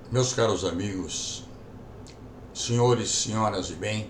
Meus caros amigos, senhores, senhoras de bem,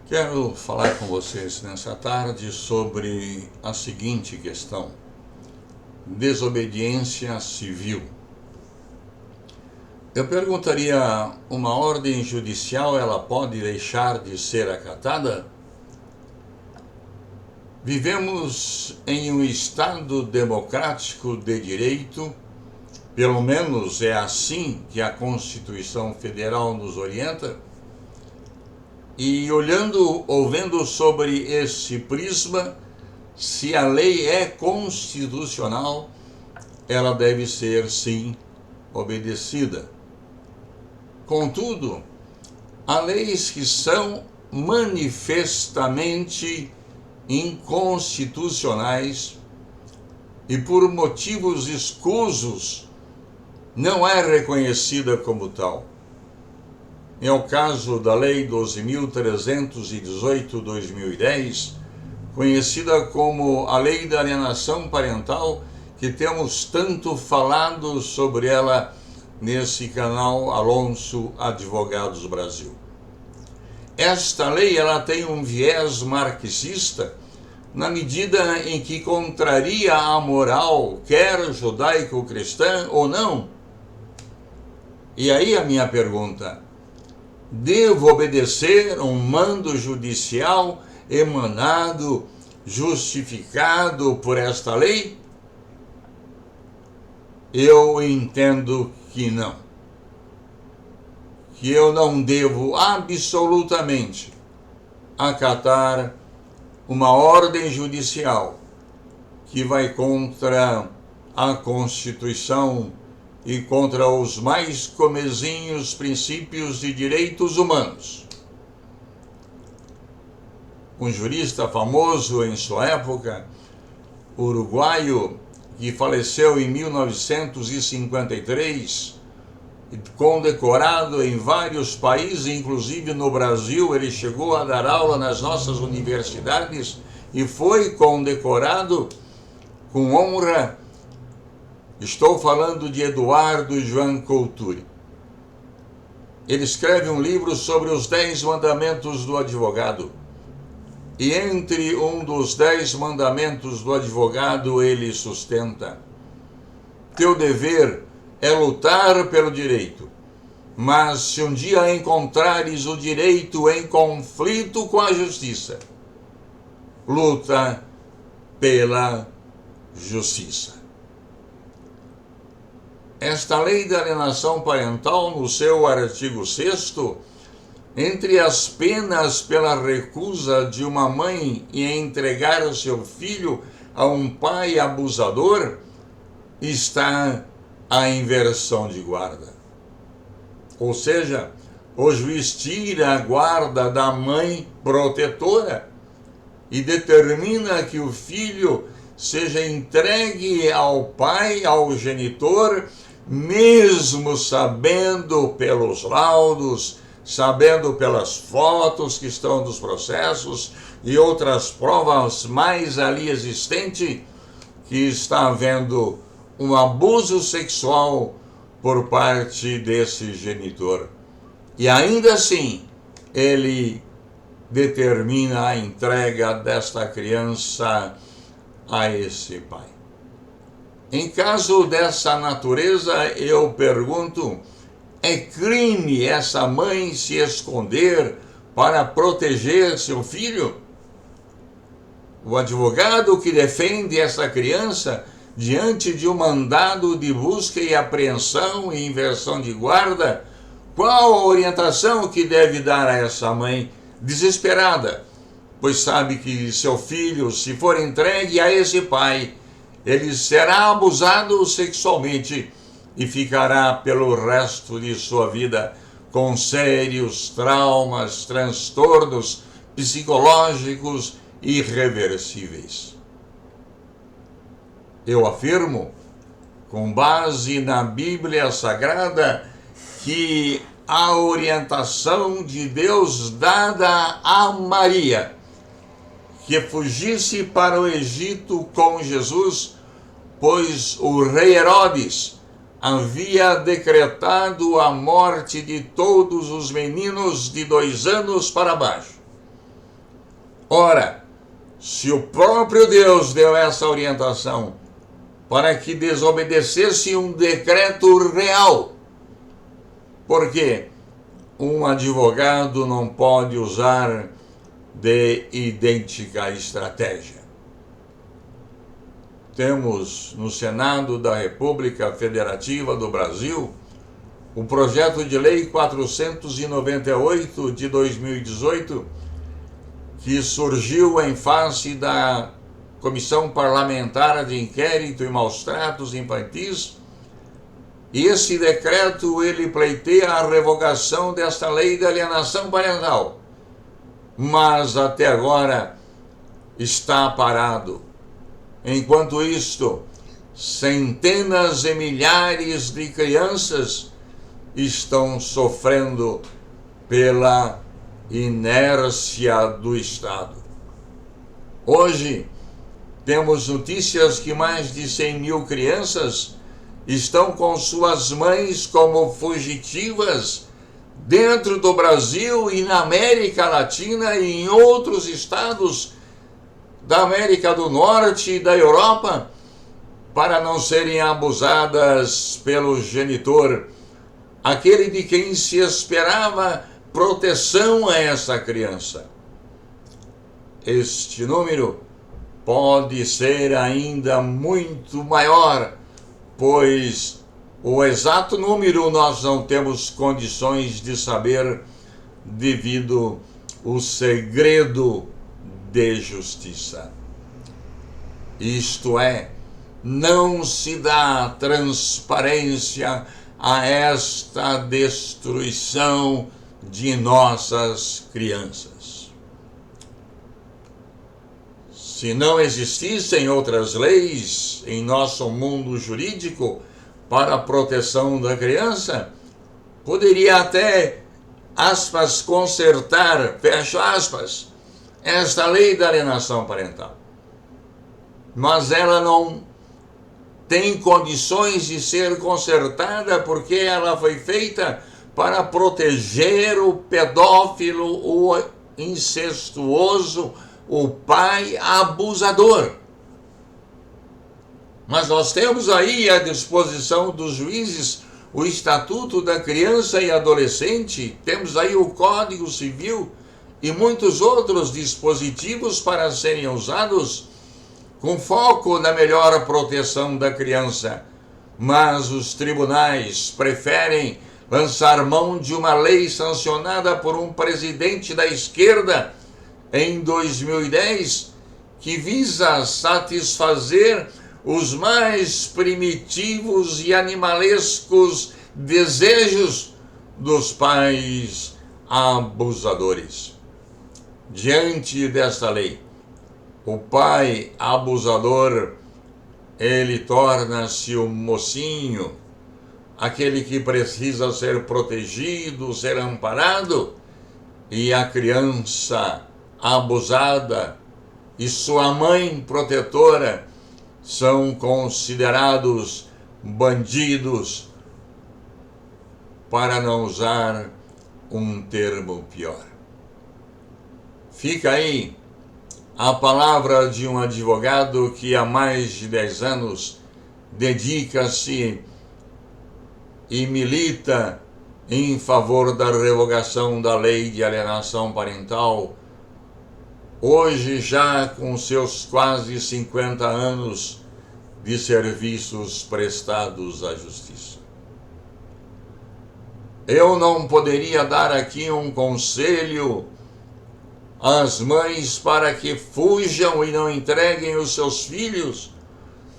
quero falar com vocês nessa tarde sobre a seguinte questão: desobediência civil. Eu perguntaria, uma ordem judicial, ela pode deixar de ser acatada? Vivemos em um Estado democrático de direito, pelo menos é assim que a Constituição Federal nos orienta, e ouvindo sobre esse prisma, se a lei é constitucional, ela deve ser, sim, obedecida. Contudo, há leis que são manifestamente inconstitucionais e, por motivos escusos, não é reconhecida como tal. É o caso da Lei 12.318/2010, conhecida como a Lei da Alienação Parental, que temos tanto falado sobre ela nesse canal Alonso Advogados Brasil. Esta lei ela tem um viés marxista, na medida em que contraria a moral, quer judaico-cristã ou não. E aí a minha pergunta: devo obedecer um mando judicial emanado, justificado por esta lei? Eu entendo que não. Que eu não devo absolutamente acatar uma ordem judicial que vai contra a Constituição e contra os mais comezinhos princípios de direitos humanos. Um jurista famoso em sua época, uruguaio, que faleceu em 1953, condecorado em vários países, inclusive no Brasil. Ele chegou a dar aula nas nossas universidades e foi condecorado com honra. Estou falando de Eduardo João Couturi. Ele escreve um livro sobre os 10 mandamentos do advogado. E entre um dos 10 mandamentos do advogado, ele sustenta: teu dever é lutar pelo direito, mas se um dia encontrares o direito em conflito com a justiça, luta pela justiça. Esta lei da alienação parental, no seu artigo 6º, entre as penas pela recusa de uma mãe em entregar o seu filho a um pai abusador, está a inversão de guarda. Ou seja, o juiz tira a guarda da mãe protetora e determina que o filho seja entregue ao pai, ao genitor, mesmo sabendo pelos laudos, sabendo pelas fotos que estão dos processos e outras provas mais ali existentes, que está havendo um abuso sexual por parte desse genitor. E ainda assim, ele determina a entrega desta criança a esse pai. Em caso dessa natureza, eu pergunto: é crime essa mãe se esconder para proteger seu filho? O advogado que defende essa criança diante de um mandado de busca e apreensão e inversão de guarda, qual a orientação que deve dar a essa mãe desesperada? Pois sabe que seu filho, se for entregue a esse pai, ele será abusado sexualmente e ficará pelo resto de sua vida com sérios traumas, transtornos psicológicos irreversíveis. Eu afirmo, com base na Bíblia Sagrada, que a orientação de Deus dada a Maria, que fugisse para o Egito com Jesus, pois o rei Herodes havia decretado a morte de todos os meninos de 2 anos para baixo. Ora, se o próprio Deus deu essa orientação para que desobedecesse um decreto real, porque um advogado não pode usar de idêntica estratégia. Temos no Senado da República Federativa do Brasil o projeto de lei 498 de 2018, que surgiu em face da Comissão Parlamentar de Inquérito e Maus Tratos Infantis, e esse decreto ele pleiteia a revogação desta lei de alienação parental, mas até agora está parado. Enquanto isto, centenas e milhares de crianças estão sofrendo pela inércia do Estado. Hoje, temos notícias que mais de 100 mil crianças estão com suas mães como fugitivas dentro do Brasil e na América Latina e em outros estados da América do Norte e da Europa, para não serem abusadas pelo genitor, aquele de quem se esperava proteção a essa criança. Este número pode ser ainda muito maior, pois o exato número nós não temos condições de saber devido ao segredo de justiça. Isto é, não se dá transparência a esta destruição de nossas crianças. Se não existissem outras leis em nosso mundo jurídico para a proteção da criança, poderia até, aspas, consertar, fecha aspas, esta lei da alienação parental. Mas ela não tem condições de ser consertada porque ela foi feita para proteger o pedófilo, o incestuoso, o pai abusador. Mas nós temos aí à disposição dos juízes o Estatuto da Criança e Adolescente, temos aí o Código Civil e muitos outros dispositivos para serem usados com foco na melhor proteção da criança. Mas os tribunais preferem lançar mão de uma lei sancionada por um presidente da esquerda em 2010, que visa satisfazer os mais primitivos e animalescos desejos dos pais abusadores. Diante desta lei, o pai abusador, ele torna-se o mocinho, aquele que precisa ser protegido, ser amparado, e a criança abusada e sua mãe protetora são considerados bandidos, para não usar um termo pior. Fica aí a palavra de um advogado que há mais de 10 anos dedica-se e milita em favor da revogação da lei de alienação parental, hoje já com seus quase 50 anos de serviços prestados à justiça. Eu não poderia dar aqui um conselho às mães para que fujam e não entreguem os seus filhos,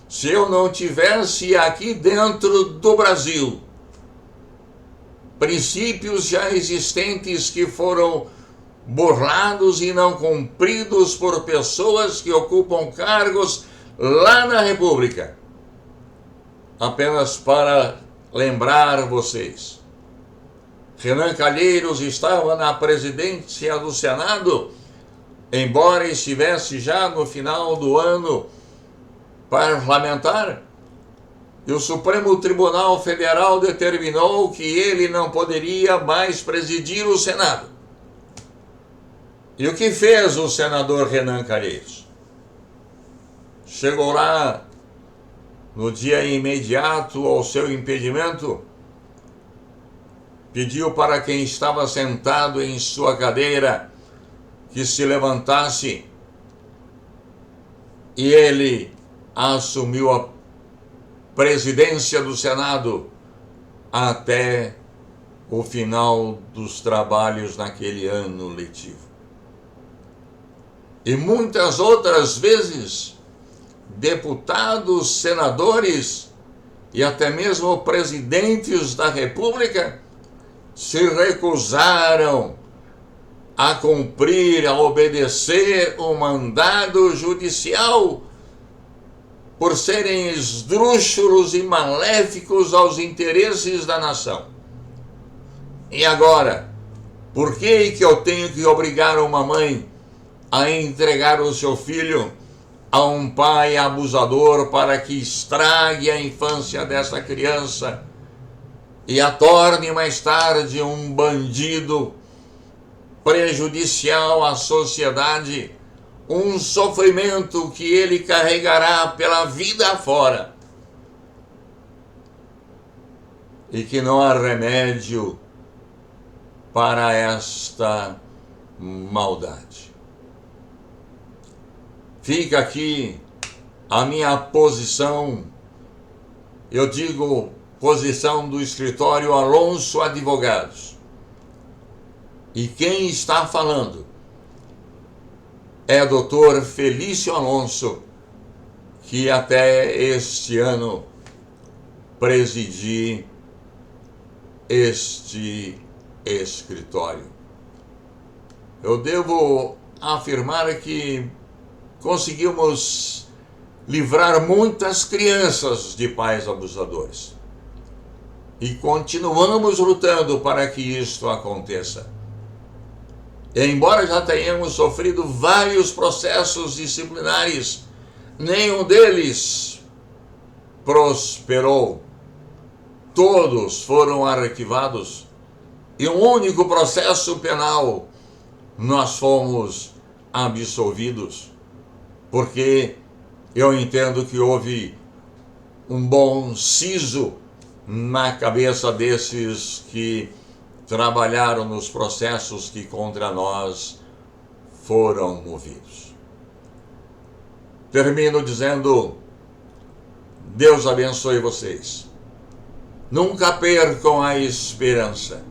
se eu não tivesse aqui dentro do Brasil princípios já existentes que foram burlados e não cumpridos por pessoas que ocupam cargos lá na República. Apenas para lembrar vocês, Renan Calheiros estava na presidência do Senado, embora estivesse já no final do ano parlamentar, E o Supremo Tribunal Federal determinou que ele não poderia mais presidir o Senado. E o que fez o senador Renan Calheiros? Chegou lá no dia imediato ao seu impedimento, pediu para quem estava sentado em sua cadeira que se levantasse, e ele assumiu a presidência do Senado até o final dos trabalhos naquele ano letivo. E muitas outras vezes, deputados, senadores e até mesmo presidentes da República se recusaram a cumprir, a obedecer o mandado judicial por serem esdrúxulos e maléficos aos interesses da nação. E agora, por que eu tenho que obrigar uma mãe a entregar o seu filho a um pai abusador para que estrague a infância dessa criança e a torne mais tarde um bandido prejudicial à sociedade, um sofrimento que ele carregará pela vida fora e que não há remédio para esta maldade? Fica aqui a minha posição, eu digo posição do escritório Alonso Advogados. E quem está falando é o Dr. Felício Alonso, que até este ano presidi este escritório. Eu devo afirmar que conseguimos livrar muitas crianças de pais abusadores. E continuamos lutando para que isto aconteça. E embora já tenhamos sofrido vários processos disciplinares, nenhum deles prosperou. Todos foram arquivados. E um único processo penal nós fomos absolvidos. Porque eu entendo que houve um bom siso na cabeça desses que trabalharam nos processos que contra nós foram movidos. Termino dizendo: Deus abençoe vocês. Nunca percam a esperança.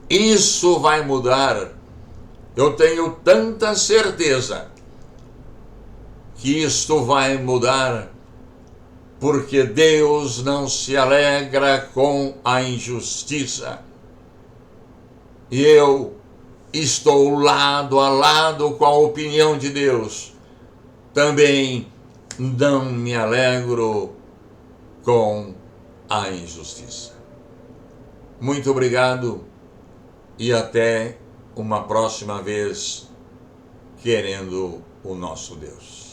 Isso vai mudar. Eu tenho tanta certeza que isto vai mudar, porque Deus não se alegra com a injustiça. E eu estou lado a lado com a opinião de Deus. Também não me alegro com a injustiça. Muito obrigado e até uma próxima vez, querendo o nosso Deus.